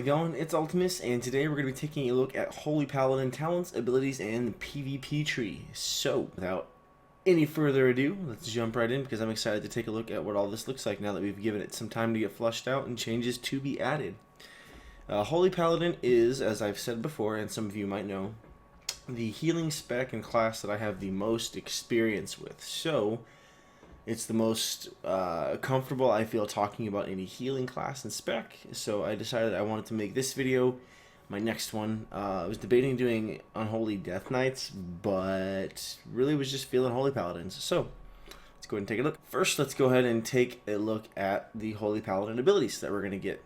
going? It's Ultimus, and today we're going to be taking a look at Holy Paladin talents, abilities, and the PvP tree. So, without any further ado, let's jump right in because I'm excited to take a look at what all this looks like now that we've given it some time to get flushed out and changes to be added. Holy Paladin is, as I've said before, and some of you might know, the healing spec and class that I have the most experience with. So, it's the most comfortable I feel talking about any healing class and spec, so I decided I wanted to make this video my next one. I was debating doing Unholy Death Knights, but really was just feeling Holy Paladins. So, let's go ahead and take a look. First, let's go ahead and take a look at the Holy Paladin abilities that we're going to get.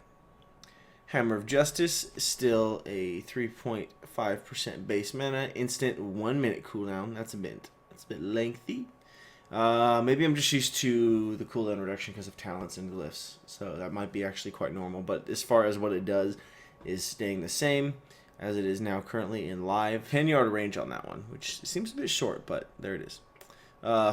Hammer of Justice, still a 3.5% base mana, instant 1 minute cooldown. That's a bit lengthy. Maybe I'm just used to the cooldown reduction because of talents and glyphs, so that might be actually quite normal. But as far as what it does, is staying the same as it is now currently in live. 10-yard range on that one, which seems a bit short, but there it is.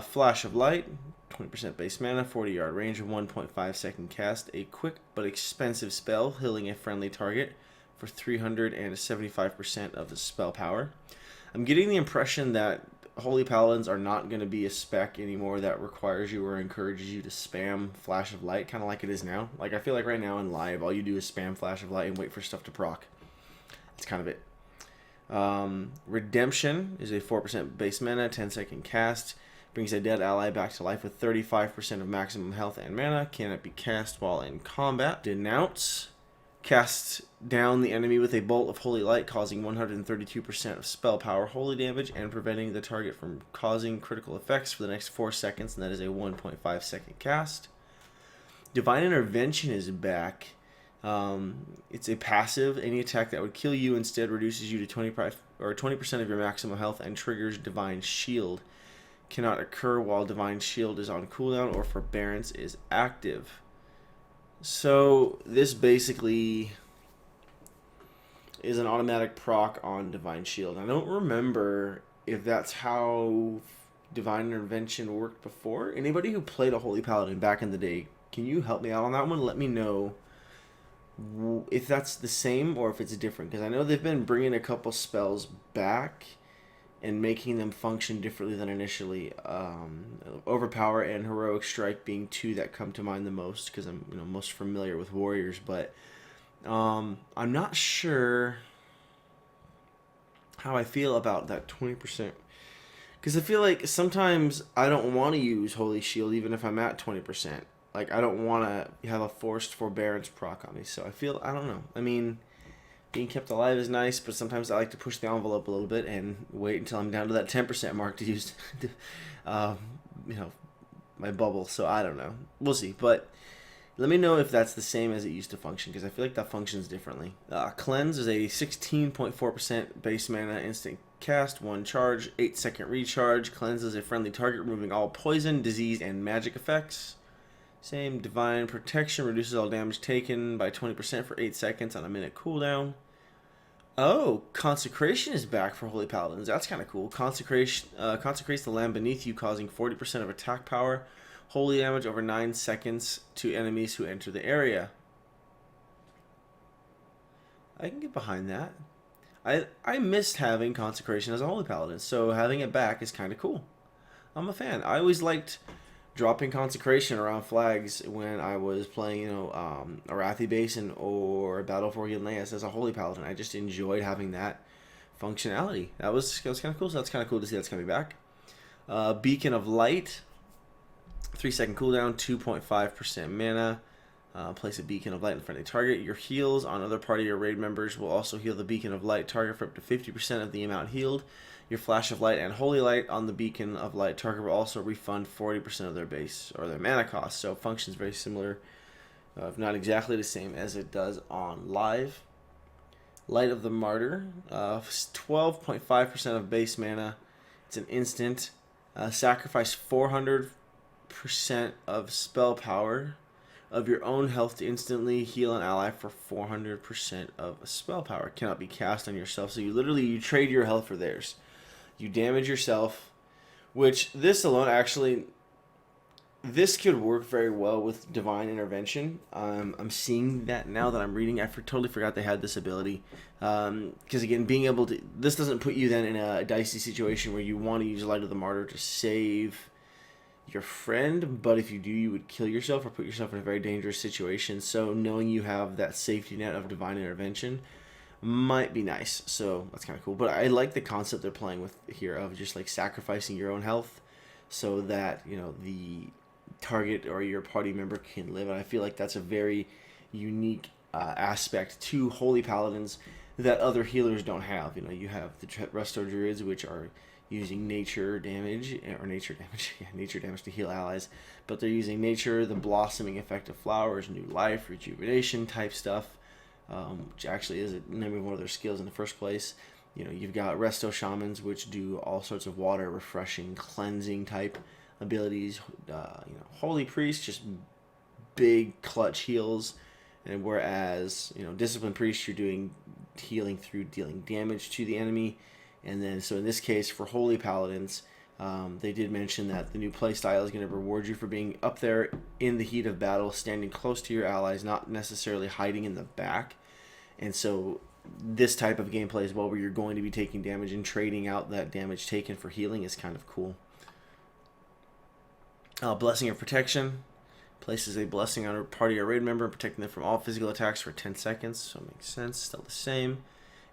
Flash of Light, 20% base mana, 40-yard range, 1.5-second cast, a quick but expensive spell, healing a friendly target for 375% of the spell power. I'm getting the impression that Holy Paladins are not going to be a spec anymore that requires you or encourages you to spam Flash of Light, kind of like it is now. Like, I feel like right now in live, all you do is spam Flash of Light and wait for stuff to proc. That's kind of it. Redemption is a 4% base mana, 10-second cast. Brings a dead ally back to life with 35% of maximum health and mana. Cannot be cast while in combat. Denounce. Casts down the enemy with a bolt of holy light, causing 132% of spell power holy damage and preventing the target from causing critical effects for the next 4 seconds, and that is a 1.5-second cast. Divine Intervention is back. It's a passive. Any attack that would kill you instead reduces you to 20% of your maximum health and triggers Divine Shield. Cannot occur while Divine Shield is on cooldown or forbearance is active. So this basically is an automatic proc on Divine Shield. I don't remember if that's how Divine Intervention worked before. Anybody who played a Holy Paladin back in the day, can you help me out on that one? Let me know if that's the same or if it's different, because I know they've been bringing a couple spells back and making them function differently than initially. Overpower and Heroic Strike being two that come to mind the most because I'm most familiar with Warriors, but I'm not sure how I feel about that 20%, because I feel like sometimes I don't want to use Holy Shield even if I'm at 20%. Like, I don't want to have a forced forbearance proc on me, so I don't know. I mean, being kept alive is nice, but sometimes I like to push the envelope a little bit and wait until I'm down to that 10% mark to use, my bubble. So I don't know. We'll see. But let me know if that's the same as it used to function, because I feel like that functions differently. Cleanse is a 16.4% base mana, instant cast, 1 charge, 8-second recharge. Cleanses a friendly target, removing all poison, disease, and magic effects. Same. Divine Protection reduces all damage taken by 20% for 8 seconds on a minute cooldown. Oh, Consecration is back for Holy Paladins. That's kind of cool. Consecration consecrates the land beneath you, causing 40% of attack power, holy damage over 9 seconds to enemies who enter the area. I can get behind that. I missed having Consecration as a Holy Paladin, so having it back is kind of cool. I'm a fan. I always liked dropping Consecration around flags when I was playing, Arathi Basin or Battle for Gilneas as a Holy Paladin. I just enjoyed having that functionality. That was kind of cool, so that's kind of cool to see that's coming back. Beacon of Light, 3-second cooldown, 2.5% mana. Place a Beacon of Light in friendly target. Your heals on other party or raid members will also heal the Beacon of Light target for up to 50% of the amount healed. Your Flash of Light and Holy Light on the Beacon of Light target will also refund 40% of their base or their mana cost. So functions very similar, if not exactly the same as it does on live. Light of the Martyr, 12.5% of base mana. It's an instant. Sacrifice 400% of spell power of your own health to instantly heal an ally for 400% of spell power. Cannot be cast on yourself, so you trade your health for theirs. You damage yourself, which this alone actually This could work very well with Divine Intervention. I'm seeing that now that I'm reading. Totally forgot they had this ability. Because again, being able to... This doesn't put you then in a dicey situation where you want to use Light of the Martyr to save your friend, but if you do, you would kill yourself or put yourself in a very dangerous situation. So knowing you have that safety net of Divine Intervention might be nice. So that's kind of cool. But I like the concept they're playing with here of just like sacrificing your own health so that, you know, the target or your party member can live. And I feel like that's a very unique aspect to Holy Paladins that other healers don't have. You know, you have the Resto Druids, which are using nature damage, nature damage to heal allies, but they're using nature, the blossoming effect of flowers, new life, rejuvenation type stuff, which actually is the name of one of their skills in the first place. You know, you've got Resto Shamans, which do all sorts of water, refreshing, cleansing type abilities. Holy Priest, just big clutch heals, and whereas, Disciplined Priest, you're doing healing through dealing damage to the enemy. And then, so in this case, for Holy Paladins, they did mention that the new playstyle is going to reward you for being up there in the heat of battle, standing close to your allies, not necessarily hiding in the back. And so this type of gameplay as well, where you're going to be taking damage and trading out that damage taken for healing, is kind of cool. Blessing of Protection. Places a blessing on a party or raid member, protecting them from all physical attacks for 10 seconds. So it makes sense. Still the same.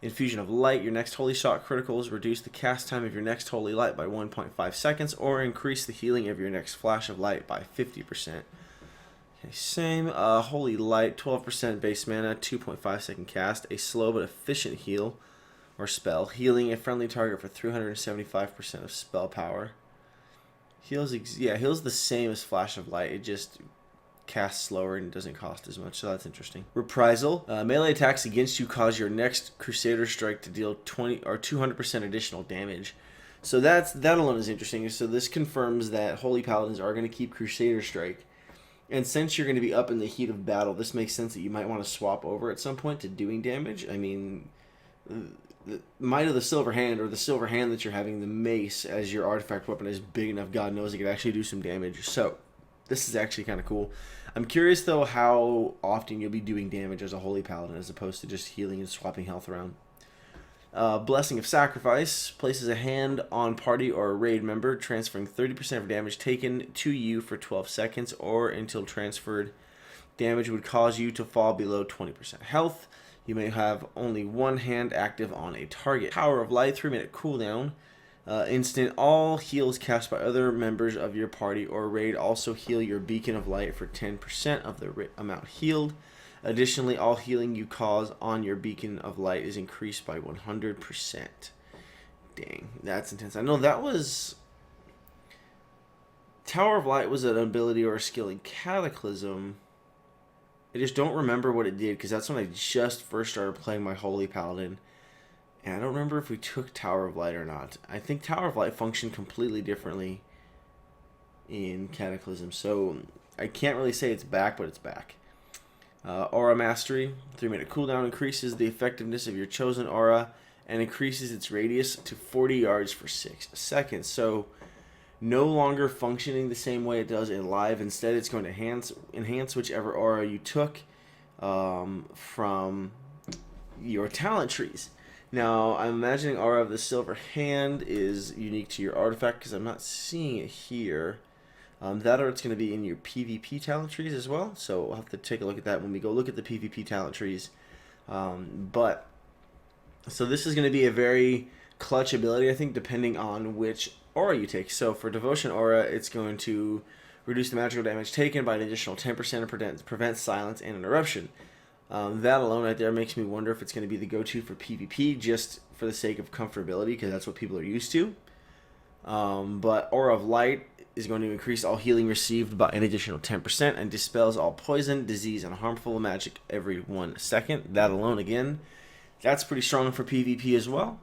Infusion of Light. Your next Holy Shot criticals reduce the cast time of your next Holy Light by 1.5 seconds, or increase the healing of your next Flash of Light by 50%. Okay, same. Holy Light, 12% base mana, 2.5 second cast, a slow but efficient heal or spell, healing a friendly target for 375% of spell power. Heals the same as Flash of Light. It just casts slower and doesn't cost as much, so that's interesting. Reprisal. Melee attacks against you cause your next Crusader strike to deal 20 or 200% additional damage. So that alone is interesting. So this confirms that Holy Paladins are going to keep Crusader strike. And since you're going to be up in the heat of battle, this makes sense that you might want to swap over at some point to doing damage. I mean, the Might of the Silver Hand, or the Silver Hand that you're having, the Mace, as your artifact weapon is big enough, God knows it could actually do some damage. So this is actually kind of cool. I'm curious, though, how often you'll be doing damage as a Holy Paladin as opposed to just healing and swapping health around. Blessing of Sacrifice. Places a hand on party or a raid member, transferring 30% of damage taken to you for 12 seconds, or until transferred damage would cause you to fall below 20% health. You may have only one hand active on a target. Power of Light, 3-minute cooldown. Instant. All heals cast by other members of your party or raid also heal your Beacon of Light for 10% of the amount healed. Additionally, all healing you cause on your Beacon of Light is increased by 100%. Dang, that's intense. I know that was... Tower of Light was an ability or a skill in Cataclysm. I just don't remember what it did, because that's when I just first started playing my Holy Paladin. And I don't remember if we took Tower of Light or not. I think Tower of Light functioned completely differently in Cataclysm. So I can't really say it's back, but it's back. Aura Mastery. 3-minute cooldown increases the effectiveness of your chosen aura and increases its radius to 40 yards for 6 seconds. So no longer functioning the same way it does in live. Instead, it's going to enhance whichever aura you took from your talent trees. Now, I'm imagining Aura of the Silver Hand is unique to your artifact, because I'm not seeing it here. That, or it's going to be in your PvP talent trees as well, so we'll have to take a look at that when we go look at the PvP talent trees. So this is going to be a very clutch ability, I think, depending on which aura you take. So for Devotion Aura, it's going to reduce the magical damage taken by an additional 10% and prevent silence and interruption. That alone right there makes me wonder if it's going to be the go-to for PvP, just for the sake of comfortability, because that's what people are used to. But Aura of Light is going to increase all healing received by an additional 10% and dispels all poison, disease, and harmful magic every 1 second. That alone, again, that's pretty strong for PvP as well.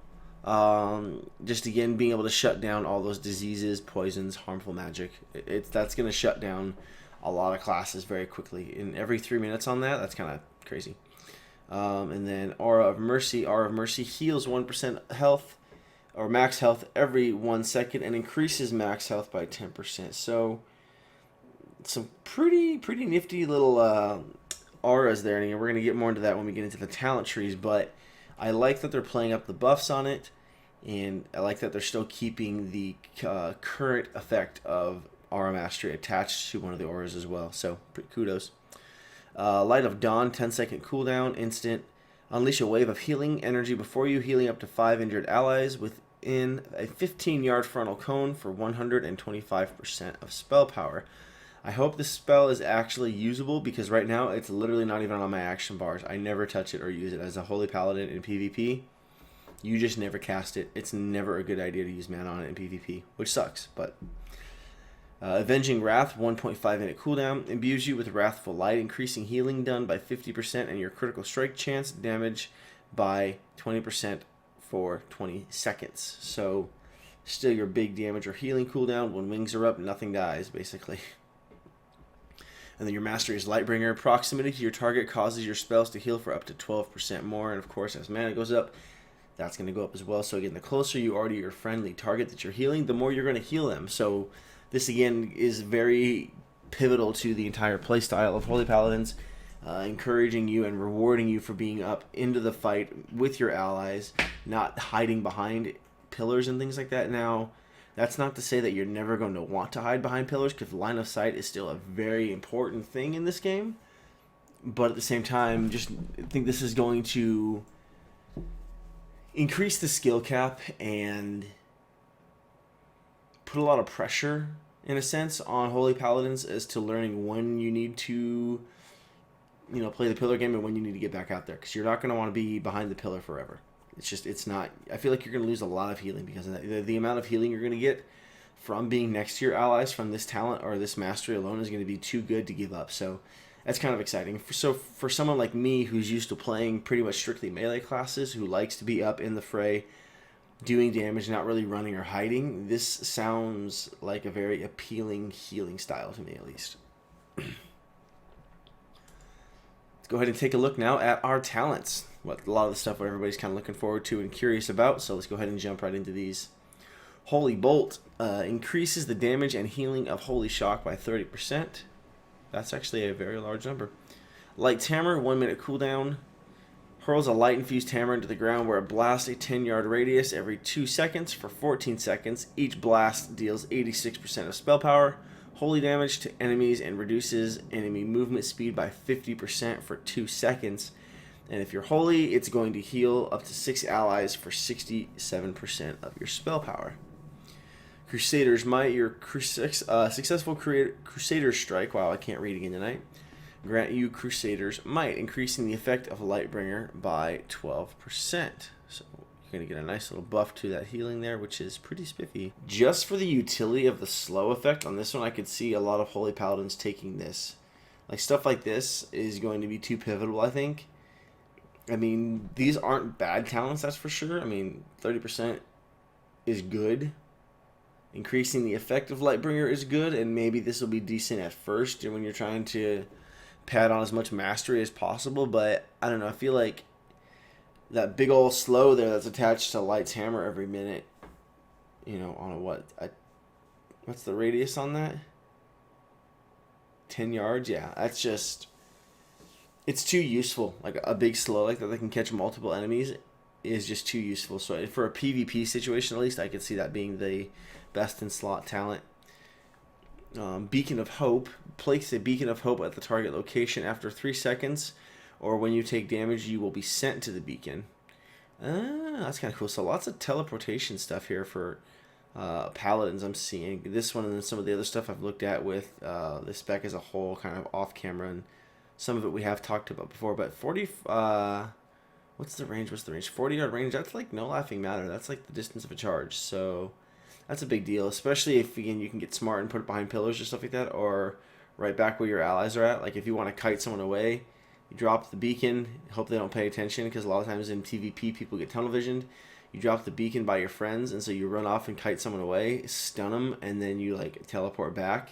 Just again, being able to shut down all those diseases, poisons, harmful magic. That's going to shut down a lot of classes very quickly. In every 3 minutes on that, that's kind of crazy. And then Aura of Mercy. Aura of Mercy heals 1% health or max health every 1 second and increases max health by 10%. So some pretty nifty little auras there, and we're going to get more into that when we get into the talent trees, but I like that they're playing up the buffs on it, and I like that they're still keeping the current effect of Aura Mastery attached to one of the auras as well, so kudos. Light of Dawn, 10-second cooldown, instant. Unleash a wave of healing energy before you, healing up to 5 injured allies within a 15-yard frontal cone for 125% of spell power. I hope this spell is actually usable, because right now it's literally not even on my action bars. I never touch it or use it. As a Holy Paladin in PvP, you just never cast it. It's never a good idea to use mana on it in PvP, which sucks, but... Avenging Wrath, 1.5 minute cooldown, imbues you with Wrathful Light, increasing healing done by 50% and your critical strike chance damage by 20% for 20 seconds. So, still your big damage or healing cooldown. When wings are up, nothing dies, basically. And then your Mastery is Lightbringer. Proximity to your target causes your spells to heal for up to 12% more. And of course, as mana goes up, that's going to go up as well. So again, the closer you are to your friendly target that you're healing, the more you're going to heal them. So this again is very pivotal to the entire playstyle of Holy Paladins, encouraging you and rewarding you for being up into the fight with your allies, not hiding behind pillars and things like that. Now, that's not to say that you're never going to want to hide behind pillars, because line of sight is still a very important thing in this game. But at the same time, just think this is going to increase the skill cap and put a lot of pressure, in a sense, on Holy Paladins as to learning when you need to, play the pillar game and when you need to get back out there. Because you're not going to want to be behind the pillar forever. It's not, I feel like you're going to lose a lot of healing because of that. The amount of healing you're going to get from being next to your allies from this talent or this mastery alone is going to be too good to give up. So that's kind of exciting. So for someone like me who's used to playing pretty much strictly melee classes, who likes to be up in the fray, doing damage, not really running or hiding, this sounds like a very appealing healing style to me, at least. Let's go ahead and take a look now at our talents. A lot of the stuff what everybody's kind of looking forward to and curious about, so let's go ahead and jump right into these. Holy Bolt increases the damage and healing of Holy Shock by 30%. That's actually a very large number. Light Hammer, 1 minute cooldown. Hurls a light-infused hammer into the ground where it blasts a 10-yard radius every 2 seconds for 14 seconds. Each blast deals 86% of spell power, holy damage to enemies, and reduces enemy movement speed by 50% for 2 seconds. And if you're holy, it's going to heal up to 6 allies for 67% of your spell power. Crusader's Might, your successful Crusader strike, wow, I can't read again tonight, grant you Crusader's Might, increasing the effect of Lightbringer by 12%. So you're going to get a nice little buff to that healing there, which is pretty spiffy. Just for the utility of the slow effect on this one, I could see a lot of Holy Paladins taking this. Like, stuff like this is going to be too pivotal, I think. I mean, these aren't bad talents, that's for sure. I mean, 30% is good. Increasing the effect of Lightbringer is good, and maybe this will be decent at first when you're trying to pad on as much mastery as possible, but I don't know, I feel like that big old slow there that's attached to Light's hammer every minute, on what's the radius on that? 10 yards? Yeah, that's just, it's too useful. Like a big slow like that can catch multiple enemies is just too useful. So for a PvP situation, at least, I could see that being the best in slot talent. Beacon of Hope. Place a Beacon of Hope at the target location after 3 seconds, or when you take damage, you will be sent to the beacon. That's kind of cool. So lots of teleportation stuff here for Paladins I'm seeing. This one and then some of the other stuff I've looked at with this spec as a whole, kind of off camera, and some of it we have talked about before. But 40, what's the range? 40-yard range, that's like no laughing matter. That's like the distance of a charge. So that's a big deal, especially if, again, you can get smart and put it behind pillars or stuff like that, or right back where your allies are at. Like if you want to kite someone away, you drop the beacon, hope they don't pay attention, because a lot of times in PvP people get tunnel visioned. You drop the beacon by your friends, and so you run off and kite someone away, stun them, and then you like teleport back.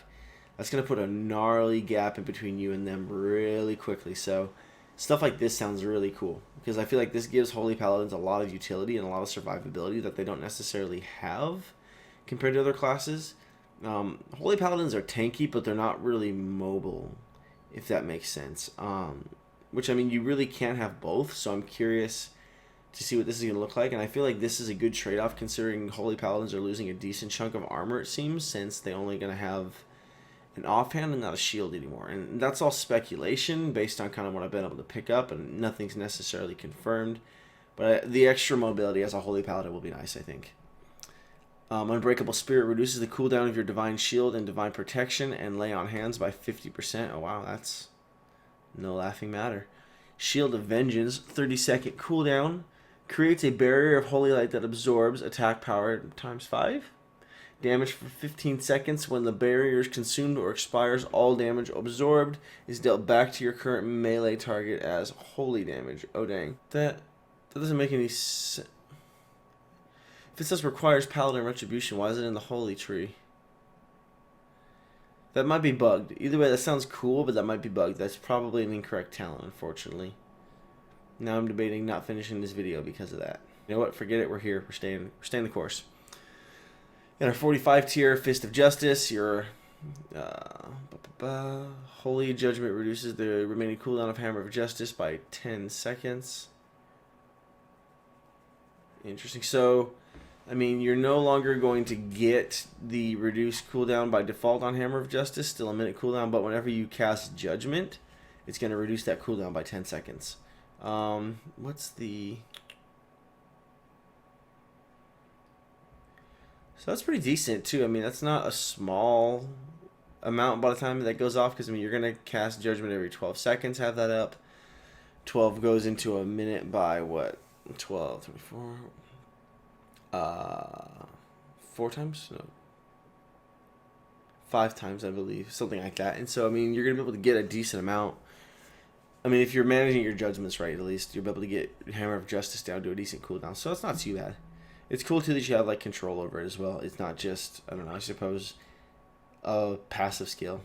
That's going to put a gnarly gap in between you and them really quickly. So stuff like this sounds really cool, because I feel like this gives Holy Paladins a lot of utility and a lot of survivability that they don't necessarily have compared to other classes. Holy Paladins are tanky, but they're not really mobile, if that makes sense. Which, I mean, you really can't have both, so I'm curious to see what this is going to look like. And I feel like this is a good trade-off considering Holy Paladins are losing a decent chunk of armor, it seems, since they're only going to have an offhand and not a shield anymore. And that's all speculation based on kind of what I've been able to pick up, and nothing's necessarily confirmed. But the extra mobility as a Holy Paladin will be nice, I think. Unbreakable Spirit reduces the cooldown of your Divine Shield and Divine Protection and Lay on Hands by 50%. Oh wow, that's no laughing matter. Shield of Vengeance, 30-second cooldown. Creates a barrier of Holy Light that absorbs attack power times 5. Damage for 15 seconds. When the barrier is consumed or expires, all damage absorbed is dealt back to your current melee target as holy damage. Oh dang. That doesn't make any sense. If it says requires Paladin Retribution, why is it in the Holy Tree? That might be bugged. Either way, that sounds cool, but that might be bugged. That's probably an incorrect talent, unfortunately. Now I'm debating not finishing this video because of that. You know what? Forget it. We're here. We're staying the course. In our 45 tier, Fist of Justice, your Holy Judgment reduces the remaining cooldown of Hammer of Justice by 10 seconds. Interesting. So, I mean, you're no longer going to get the reduced cooldown by default on Hammer of Justice, still a minute cooldown, but whenever you cast Judgment, it's going to reduce that cooldown by 10 seconds. What's the... So that's pretty decent, too. I mean, that's not a small amount by the time that goes off, because, I mean, you're going to cast Judgment every 12 seconds, have that up. 12 goes into a minute by, what, 12, 24... 4 times? No. 5 times, I believe. Something like that. And so, I mean, you're going to be able to get a decent amount. I mean, if you're managing your judgments right, at least, you'll be able to get Hammer of Justice down to a decent cooldown. So it's not too bad. It's cool, too, that you have, like, control over it as well. It's not just, I don't know, I suppose, a passive skill.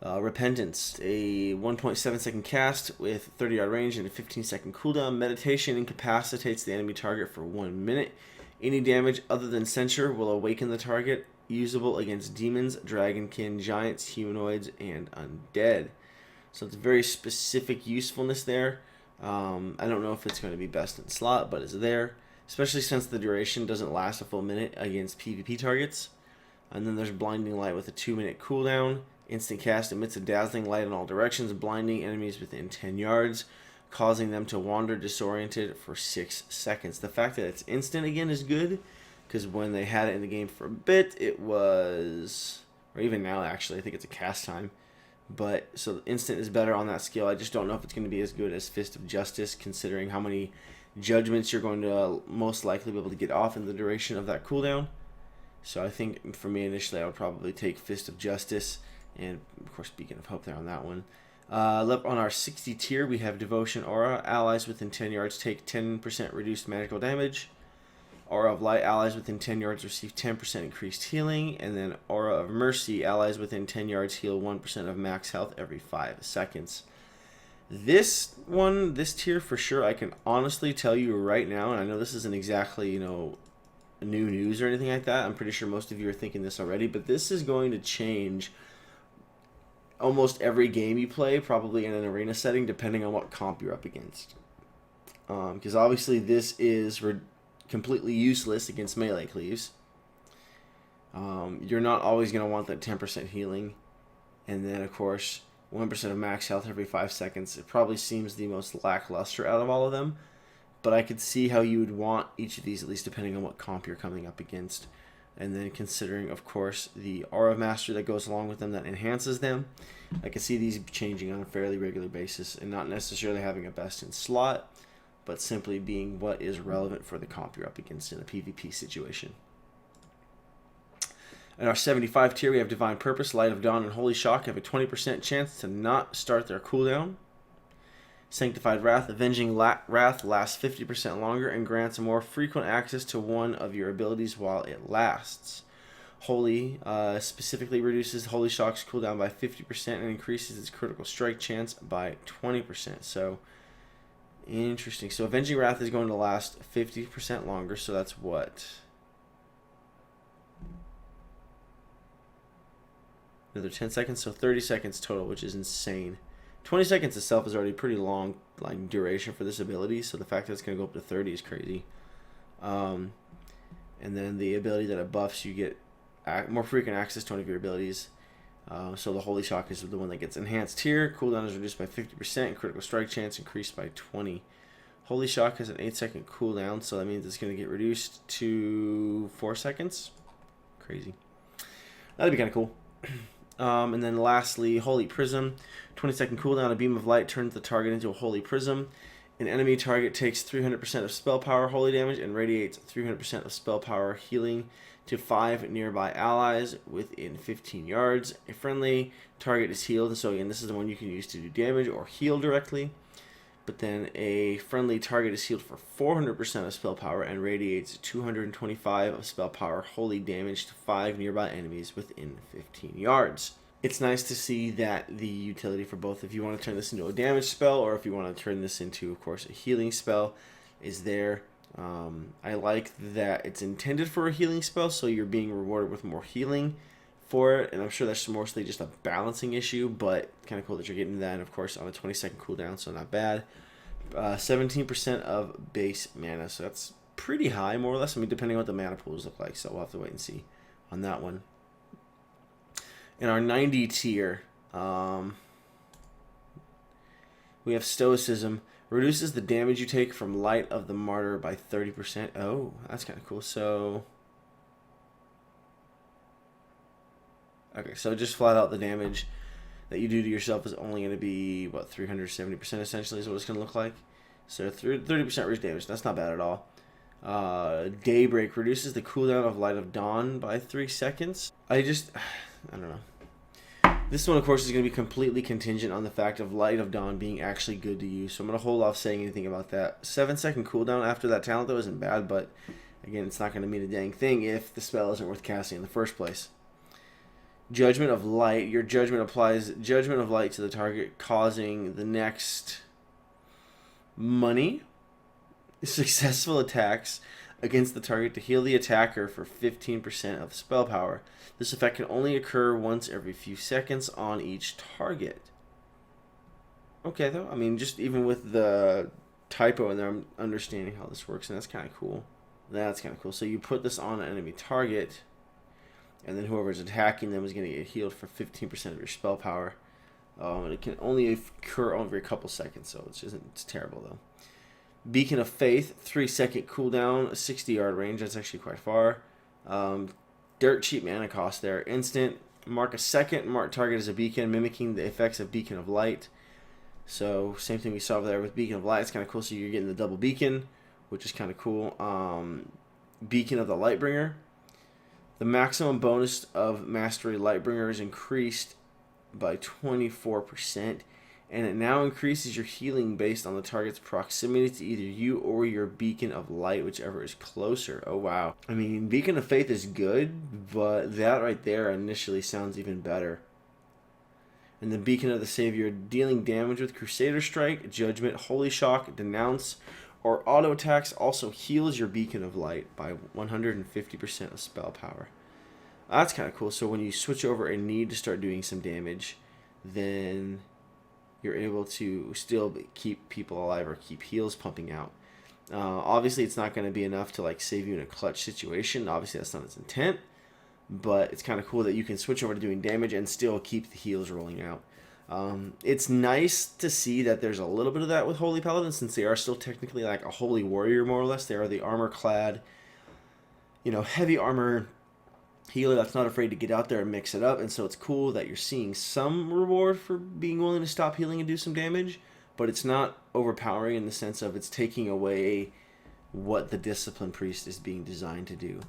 Repentance, a 1.7 second cast with 30 yard range and a 15 second cooldown. Meditation incapacitates the enemy target for 1 minute. Any damage other than censure will awaken the target. Usable against demons, dragonkin, giants, humanoids, and undead. So it's very specific usefulness there. I don't know if it's going to be best in slot, but it's there. Especially since the duration doesn't last a full minute against PvP targets. And then there's Blinding Light with a 2-minute cooldown. Instant cast emits a dazzling light in all directions, blinding enemies within 10 yards, causing them to wander disoriented for 6 seconds. The fact that it's instant again is good, because when they had it in the game for a bit, it was, or even now actually, I think it's a cast time. But, so instant is better on that skill. I just don't know if it's going to be as good as Fist of Justice, considering how many judgments you're going to most likely be able to get off in the duration of that cooldown. So I think, for me initially, I would probably take Fist of Justice. And, of course, Beacon of Hope there on that one. On our 60 tier, we have Devotion Aura. Allies within 10 yards take 10% reduced magical damage. Aura of Light. Allies within 10 yards receive 10% increased healing. And then Aura of Mercy. Allies within 10 yards heal 1% of max health every 5 seconds. This one, this tier for sure, I can honestly tell you right now, and I know this isn't exactly, you know, new news or anything like that. I'm pretty sure most of you are thinking this already. But this is going to change almost every game you play, probably in an arena setting, depending on what comp you're up against. Because obviously this is completely useless against melee cleaves. You're not always going to want that 10% healing. And then, of course, 1% of max health every 5 seconds. It probably seems the most lackluster out of all of them. But I could see how you would want each of these, at least depending on what comp you're coming up against. And then considering, of course, the Aura of Mastery that goes along with them that enhances them. I can see these changing on a fairly regular basis and not necessarily having a best in slot, but simply being what is relevant for the comp you're up against in a PvP situation. In our 75 tier, we have Divine Purpose, Light of Dawn, and Holy Shock have a 20% chance to not start their cooldown. Sanctified Wrath. Avenging Wrath lasts 50% longer and grants more frequent access to one of your abilities while it lasts. Holy specifically reduces Holy Shock's cooldown by 50% and increases its critical strike chance by 20%. So, interesting. So, Avenging Wrath is going to last 50% longer, so that's what? another 10 seconds, so 30 seconds total, which is insane. 20 seconds itself is already pretty long like duration for this ability, so the fact that it's going to go up to 30 is crazy. And then the ability that it buffs, you get more frequent access to one of your abilities. So the Holy Shock is the one that gets enhanced here. Cooldown is reduced by 50%, and critical strike chance increased by 20. Holy Shock has an 8-second cooldown, so that means it's going to get reduced to 4 seconds. Crazy. That'd be kind of cool. And then lastly, Holy Prism. 20-second cooldown, a beam of light turns the target into a Holy Prism. An enemy target takes 300% of spell power holy damage and radiates 300% of spell power healing to 5 nearby allies within 15 yards. A friendly target is healed, and so again, this is the one you can use to do damage or heal directly. But then a friendly target is healed for 400% of spell power and radiates 225 of spell power holy damage to 5 nearby enemies within 15 yards. It's nice to see that the utility for both, if you want to turn this into a damage spell or if you want to turn this into, of course, a healing spell, is there. I like that it's intended for a healing spell, so you're being rewarded with more healing for it, and I'm sure that's mostly just a balancing issue, but kind of cool that you're getting that, and of course on a 20-second cooldown, so not bad. 17% of base mana, so that's pretty high, more or less. I mean, depending on what the mana pools look like, so we'll have to wait and see on that one. In our 90 tier, we have Stoicism. Reduces the damage you take from Light of the Martyr by 30%. Oh, that's kind of cool. So, okay, so just flat out the damage that you do to yourself is only going to be, what, 370% essentially is what it's going to look like. So 30% reduced damage. That's not bad at all. Daybreak reduces the cooldown of Light of Dawn by 3 seconds. I don't know. This one, of course, is going to be completely contingent on the fact of Light of Dawn being actually good to use, so I'm going to hold off saying anything about that. 7-second cooldown after that talent, though, isn't bad, but again, it's not going to mean a dang thing if the spell isn't worth casting in the first place. Judgement of Light. Your judgment applies Judgement of Light to the target, causing the next successful attacks against the target to heal the attacker for 15% of spell power. This effect can only occur once every few seconds on each target. Okay, though. I mean, just even with the typo in there, I'm understanding how this works, and that's kind of cool. That's kind of cool. So you put this on an enemy target, and then whoever's attacking them is going to get healed for 15% of your spell power. And it can only occur over a couple seconds, so it's terrible, though. Beacon of Faith, 3-second cooldown, 60-yard range. That's actually quite far. Dirt cheap mana cost there. Instant. Mark a second. Mark target as a beacon, mimicking the effects of Beacon of Light. So same thing we saw over there with Beacon of Light. It's kind of cool. So you're getting the double beacon, which is kind of cool. Beacon of the Lightbringer. The maximum bonus of Mastery Lightbringer is increased by 24%. And it now increases your healing based on the target's proximity to either you or your Beacon of Light, whichever is closer. Oh, wow. I mean, Beacon of Faith is good, but that right there initially sounds even better. And the Beacon of the Savior, dealing damage with Crusader Strike, Judgment, Holy Shock, Denounce, or auto attacks, also heals your Beacon of Light by 150% of spell power. That's kind of cool. So when you switch over and need to start doing some damage, then you're able to still keep people alive or keep heals pumping out. Obviously, it's not going to be enough to like save you in a clutch situation. Obviously, that's not its intent. But it's kind of cool that you can switch over to doing damage and still keep the heals rolling out. It's nice to see that there's a little bit of that with Holy Paladin, since they are still technically like a holy warrior, more or less. They are the armor-clad, heavy armor healer that's not afraid to get out there and mix it up, and so it's cool that you're seeing some reward for being willing to stop healing and do some damage, but it's not overpowering in the sense of it's taking away what the Discipline Priest is being designed to do.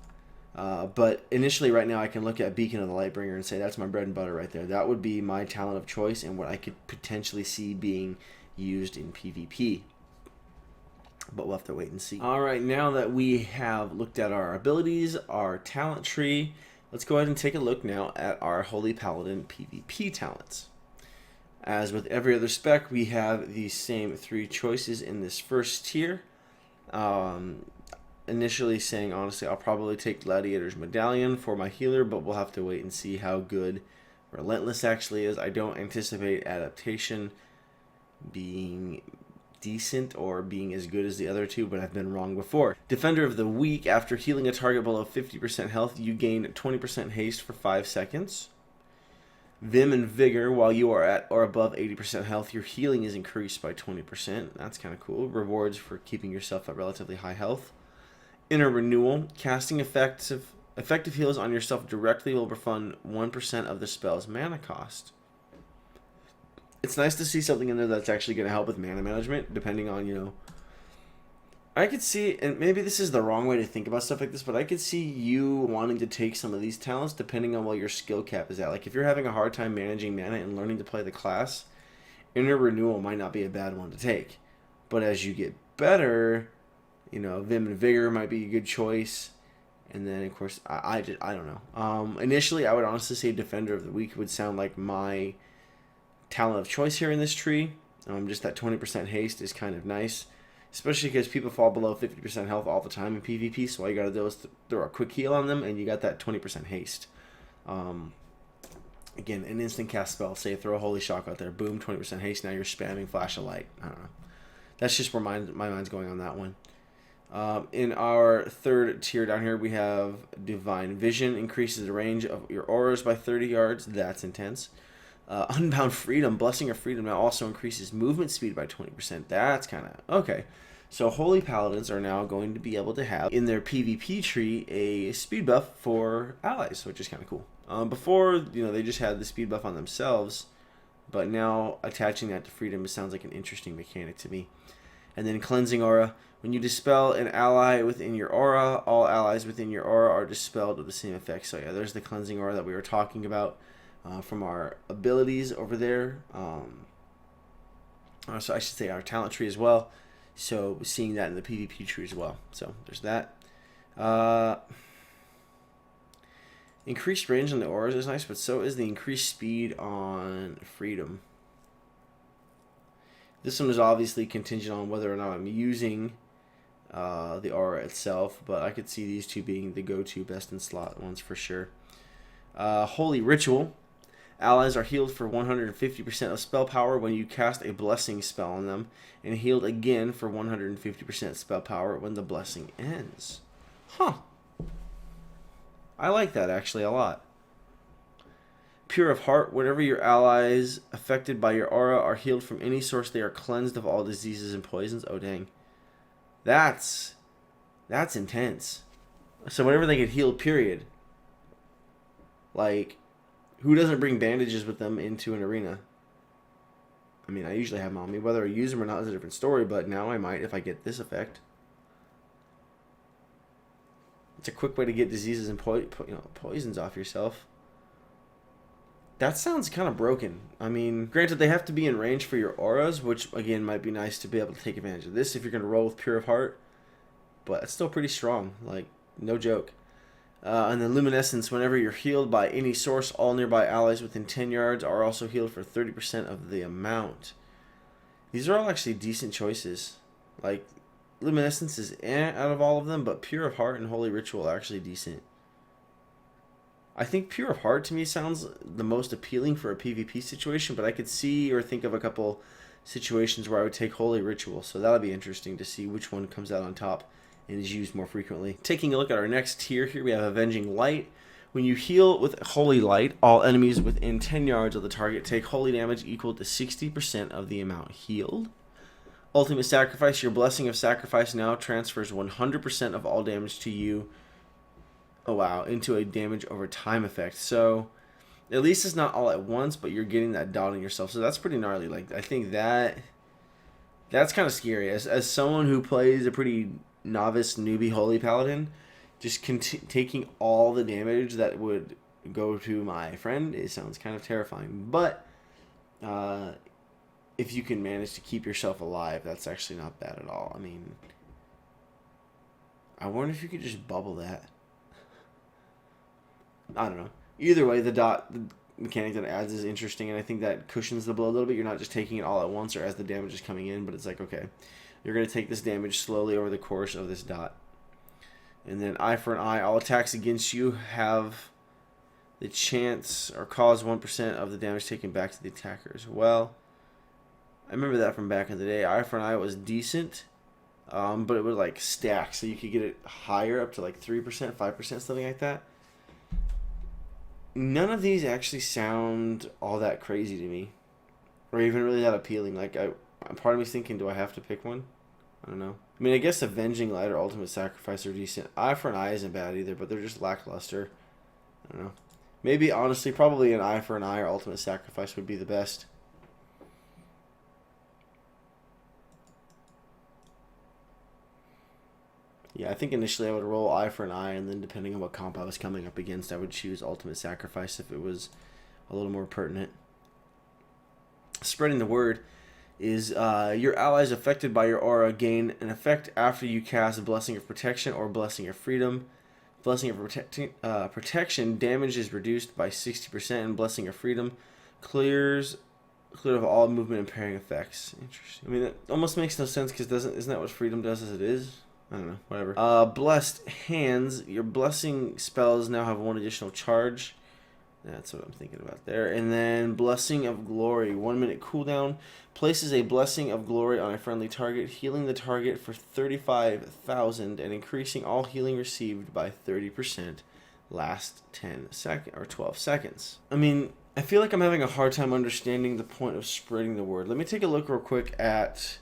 But initially right now I can look at Beacon of the Lightbringer and say that's my bread and butter right there. That would be my talent of choice and what I could potentially see being used in PvP. But we'll have to wait and see. Alright, now that we have looked at our abilities, our talent tree, let's go ahead and take a look now at our Holy Paladin PvP talents. As with every other spec, we have the same 3 choices in this first tier. Initially saying, honestly, I'll probably take Gladiator's Medallion for my healer, but we'll have to wait and see how good Relentless actually is. I don't anticipate adaptation being decent or being as good as the other two, but I've been wrong before. Defender of the Week, after healing a target below 50% health, you gain 20% haste for 5 seconds. Vim and Vigor, while you are at or above 80% health, your healing is increased by 20%. That's kind of cool. Rewards for keeping yourself at relatively high health. Inner Renewal, casting effective heals on yourself directly will refund 1% of the spell's mana cost. It's nice to see something in there that's actually going to help with mana management, depending on, you know... I could see, and maybe this is the wrong way to think about stuff like this, but I could see you wanting to take some of these talents depending on what your skill cap is at. Like, if you're having a hard time managing mana and learning to play the class, Inner Renewal might not be a bad one to take. But as you get better, you know, Vim and Vigor might be a good choice. And then, of course, I don't know. Initially, I would honestly say Defender of the Week would sound like my talent of choice here in this tree. Just that 20% haste is kind of nice. Especially because people fall below 50% health all the time in PvP, so all you gotta do is throw a quick heal on them, and you got that 20% haste. Again, an instant cast spell. Say throw a Holy Shock out there, boom, 20% haste, now you're spamming Flash of Light. I don't know. That's just where my mind's going on that one. In our third tier down here, we have Divine Vision. Increases the range of your auras by 30 yards. That's intense. Unbound Freedom, Blessing of Freedom, now also increases movement speed by 20%. That's kind of... Okay. So Holy Paladins are now going to be able to have, in their PvP tree, a speed buff for allies, which is kind of cool. Before, you know, they just had the speed buff on themselves, but now attaching that to Freedom sounds like an interesting mechanic to me. And then Cleansing Aura. When you dispel an ally within your aura, all allies within your aura are dispelled with the same effect. So yeah, there's the Cleansing Aura that we were talking about. From our abilities over there, so I should say our talent tree as well. So seeing that in the PvP tree as well. So there's that. Increased range on the auras is nice, but so is the increased speed on Freedom. This one is obviously contingent on whether or not I'm using the aura itself, but I could see these two being the go-to best in slot ones for sure. Holy Ritual. Allies are healed for 150% of spell power when you cast a blessing spell on them, and healed again for 150% spell power when the blessing ends. Huh. I like that actually a lot. Pure of Heart. Whenever your allies affected by your aura are healed from any source, they are cleansed of all diseases and poisons. Oh dang. That's intense. So whenever they get healed, period. Like... Who doesn't bring bandages with them into an arena? I mean, I usually have them on me. Whether I use them or not is a different story, but now I might if I get this effect. It's a quick way to get diseases and poisons off yourself. That sounds kind of broken. I mean, granted, they have to be in range for your auras, which, again, might be nice to be able to take advantage of this if you're going to roll with Pure of Heart. But it's still pretty strong. Like, no joke. And then Luminescence, whenever you're healed by any source, all nearby allies within 10 yards are also healed for 30% of the amount. These are all actually decent choices. Like, Luminescence is out of all of them, but Pure of Heart and Holy Ritual are actually decent. I think Pure of Heart to me sounds the most appealing for a PvP situation, but I could see or think of a couple situations where I would take Holy Ritual, so that'll be interesting to see which one comes out on top and is used more frequently. Taking a look at our next tier here, we have Avenging Light. When you heal with Holy Light, all enemies within 10 yards of the target take holy damage equal to 60% of the amount healed. Ultimate Sacrifice, your Blessing of Sacrifice now transfers 100% of all damage to you, oh wow, into a damage over time effect. So at least it's not all at once, but you're getting that dot on yourself. So that's pretty gnarly. Like, I think that's kind of scary. As someone who plays a pretty novice newbie Holy Paladin, just taking all the damage that would go to my friend, it sounds kind of terrifying. But if you can manage to keep yourself alive, that's actually not bad at all. I mean, I wonder if you could just bubble that. I don't know. Either way, the mechanic that it adds is interesting, and I think that cushions the blow a little bit. You're not just taking it all at once or as the damage is coming in, but it's like, okay, you're going to take this damage slowly over the course of this dot. And then Eye for an Eye. All attacks against you have The chance or cause 1% of the damage taken back to the attacker as well. I remember that from back in the day. Eye for an eye was decent, but it would like stack, so you could get it higher, up to like 3%, 5%, something like that. None of these actually sound all that crazy to me, or even really that appealing. Like, part of me's thinking, do I have to pick one? I don't know. I mean, I guess Avenging Light or Ultimate Sacrifice are decent. Eye for an eye isn't bad either, but they're just lackluster. I don't know. Maybe, honestly, probably an Eye for an eye or Ultimate Sacrifice would be the best. Yeah, I think initially I would roll Eye for an eye, and then depending on what comp I was coming up against, I would choose Ultimate Sacrifice if it was a little more pertinent. Spreading the word is your allies affected by your aura gain an effect after you cast Blessing of Protection or Blessing of Freedom. Blessing of Protection damage is reduced by 60%, and Blessing of Freedom clear of all movement impairing effects. Interesting. I mean, that almost makes no sense because isn't that what Freedom does as it is? I don't know, whatever. Blessed Hands. Your blessing spells now have one additional charge. That's what I'm thinking about there. And then Blessing of Glory. 1 minute cooldown. Places a Blessing of Glory on a friendly target, healing the target for 35,000 and increasing all healing received by 30%. Last 10 seconds or 12 seconds. I mean, I feel like I'm having a hard time understanding the point of spreading the word. Let me take a look real quick at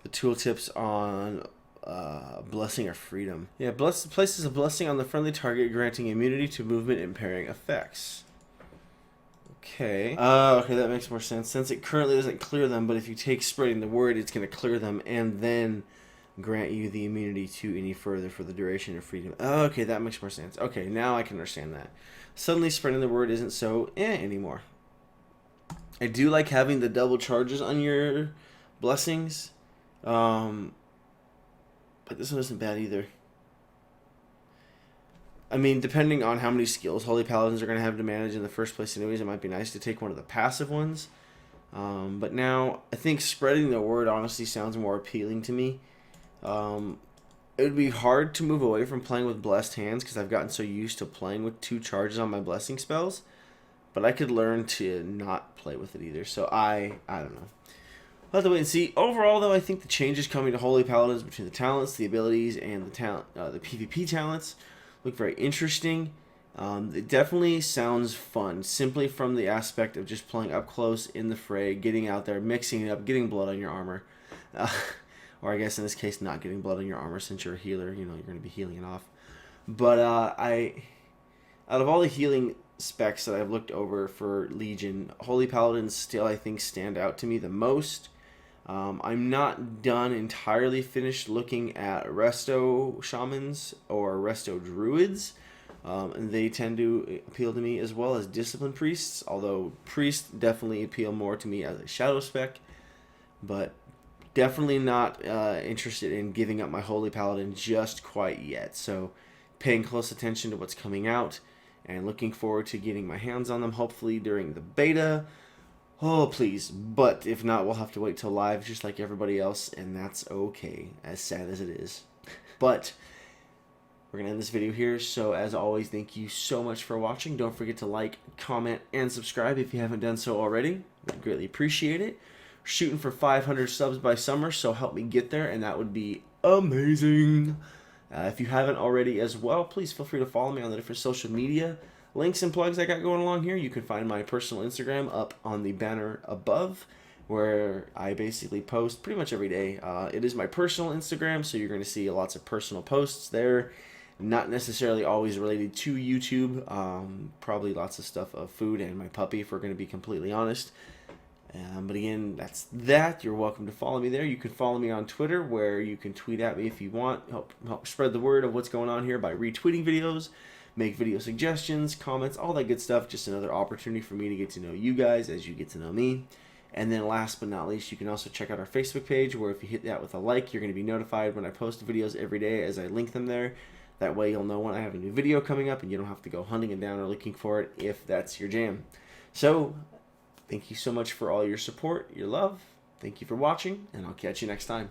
the tooltips on Blessing of Freedom. Yeah, places a blessing on the friendly target, granting immunity to movement impairing effects. Okay. Okay, that makes more sense. Since it currently doesn't clear them, but if you take spreading the word, it's going to clear them and then grant you the immunity to any further for the duration of freedom. Okay, that makes more sense. Okay, now I can understand that. Suddenly spreading the word isn't so anymore. I do like having the double charges on your blessings. But this one isn't bad either. I mean, depending on how many skills Holy Paladins are going to have to manage in the first place anyways, it might be nice to take one of the passive ones. But now, I think spreading the word honestly sounds more appealing to me. It would be hard to move away from playing with Blessed Hands because I've gotten so used to playing with 2 charges on my blessing spells. But I could learn to not play with it either. So I don't know. We'll have to wait and see. Overall, though, I think the changes coming to Holy Paladins between the talents, the abilities, and the PvP talents look very interesting. It definitely sounds fun, simply from the aspect of just playing up close in the fray, getting out there, mixing it up, getting blood on your armor. Or I guess in this case, not getting blood on your armor since you're a healer. You know, you're going to be healing it off. But out of all the healing specs that I've looked over for Legion, Holy Paladins still, I think, stand out to me the most. I'm not done entirely finished looking at Resto Shamans or Resto Druids. And they tend to appeal to me as well as Discipline Priests, although Priests definitely appeal more to me as a Shadow spec. But definitely not interested in giving up my Holy Paladin just quite yet. So paying close attention to what's coming out and looking forward to getting my hands on them hopefully during the beta. Oh, please. But if not, we'll have to wait till live just like everybody else, and that's okay, as sad as it is. But we're going to end this video here, so as always, thank you so much for watching. Don't forget to like, comment, and subscribe if you haven't done so already. We'd greatly appreciate it. We're shooting for 500 subs by summer, so help me get there, and that would be amazing. If you haven't already as well, please feel free to follow me on the different social media links and plugs I got going along here. You can find my personal Instagram up on the banner above, where I basically post pretty much every day. It is my personal Instagram, so you're going to see lots of personal posts there. Not necessarily always related to YouTube. Probably lots of stuff of food and my puppy, if we're going to be completely honest. But again, that's that. You're welcome to follow me there. You can follow me on Twitter, where you can tweet at me if you want. Help spread the word of what's going on here by retweeting videos, make video suggestions, comments, all that good stuff. Just another opportunity for me to get to know you guys as you get to know me. And then last but not least, you can also check out our Facebook page, where if you hit that with a like, you're going to be notified when I post videos every day as I link them there. That way you'll know when I have a new video coming up, and you don't have to go hunting it down or looking for it if that's your jam. So, thank you so much for all your support, your love. Thank you for watching, and I'll catch you next time.